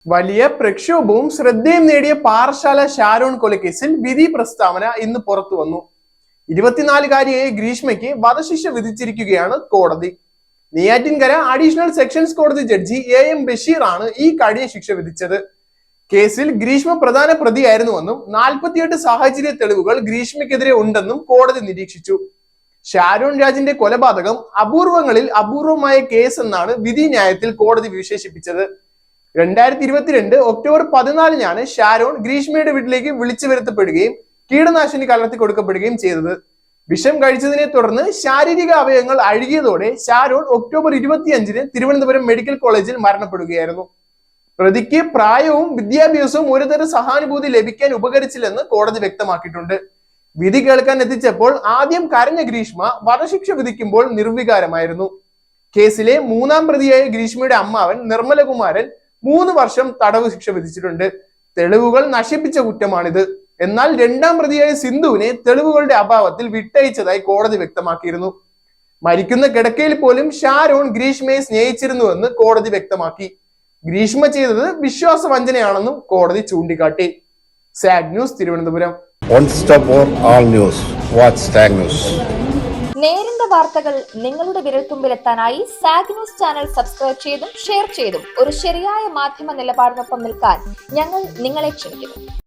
വലിയ പ്രക്ഷോഭവും ശ്രദ്ധയും നേടിയ പാറശാല ഷാരോൺ കൊലക്കേസിൽ വിധി പ്രസ്താവന ഇന്ന് പുറത്തു വന്നു. 24-കാരിയായ ഗ്രീഷ്മയ്ക്ക് വധശിക്ഷ വിധിച്ചിരിക്കുകയാണ് കോടതി. നെയ്യാറ്റിൻകര അഡീഷണൽ സെക്ഷൻസ് കോടതി ജഡ്ജി AM ബഷീർ ആണ് ഈ കഠിന ശിക്ഷ വിധിച്ചത്. കേസിൽ ഗ്രീഷ്മ പ്രധാന പ്രതിയായിരുന്നുവെന്നും 48 സാഹചര്യ തെളിവുകൾ ഗ്രീഷ്മയ്ക്കെതിരെ ഉണ്ടെന്നും കോടതി നിരീക്ഷിച്ചു. ഷാരോൺ രാജിന്റെ കൊലപാതകം അപൂർവങ്ങളിൽ അപൂർവമായ കേസ് എന്നാണ് വിധി ന്യായത്തിൽ കോടതി വിശേഷിപ്പിച്ചത്. 2022 ഒക്ടോബർ 14-നാണ് ഷാരോൺ ഗ്രീഷ്മയുടെ വീട്ടിലേക്ക് വിളിച്ചു വരുത്തപ്പെടുകയും കീടനാശിനി കലർത്തി കൊടുക്കപ്പെടുകയും ചെയ്തത്. വിഷം കഴിച്ചതിനെ തുടർന്ന് ശാരീരിക അവയവങ്ങൾ അഴുകിയതോടെ ഷാരോൺ ഒക്ടോബർ 25-ന് തിരുവനന്തപുരം മെഡിക്കൽ കോളേജിൽ മരണപ്പെടുകയായിരുന്നു. പ്രതിക്ക് പ്രായവും വിദ്യാഭ്യാസവും ഒരുതരം സഹാനുഭൂതി ലഭിക്കാൻ ഉപകരിച്ചില്ലെന്ന് കോടതി വ്യക്തമാക്കിയിട്ടുണ്ട്. വിധി കേൾക്കാൻ എത്തിച്ചപ്പോൾ ആദ്യം കരഞ്ഞ ഗ്രീഷ്മ വധശിക്ഷ വിധിക്കുമ്പോൾ നിർവികാരമായിരുന്നു. കേസിലെ 3-ാം പ്രതിയായ ഗ്രീഷ്മയുടെ അമ്മാവൻ നിർമ്മലകുമാരൻ 3 വർഷം തടവ് ശിക്ഷ വിധിച്ചിട്ടുണ്ട്. തെളിവുകൾ നശിപ്പിച്ച കുറ്റമാണിത്. എന്നാൽ 2-ാം പ്രതിയായ സിന്ധുവിനെ തെളിവുകളുടെ അഭാവത്തിൽ വിട്ടയച്ചതായി കോടതി വ്യക്തമാക്കിയിരുന്നു. മരിക്കുന്ന കിടക്കയിൽ പോലും ഷാരോൺ ഗ്രീഷ്മയെ സ്നേഹിച്ചിരുന്നുവെന്ന് കോടതി വ്യക്തമാക്കി. ഗ്രീഷ്മ ചെയ്തത് വിശ്വാസവഞ്ചനയാണെന്നും കോടതി ചൂണ്ടിക്കാട്ടി. Zag news, Thiruvananthapuram. നേരിന്റെ വാർത്തകൾ നിങ്ങളുടെ വിരൽത്തുമ്പിലെത്താനായി സാഗ് ന്യൂസ് ചാനൽ സബ്സ്ക്രൈബ് ചെയ്തും ഷെയർ ചെയ്തും ഒരു ശരിയായ മാധ്യമ നിലപാടിനൊപ്പം നിൽക്കാൻ ഞങ്ങൾ നിങ്ങളെ ക്ഷണിക്കുന്നു.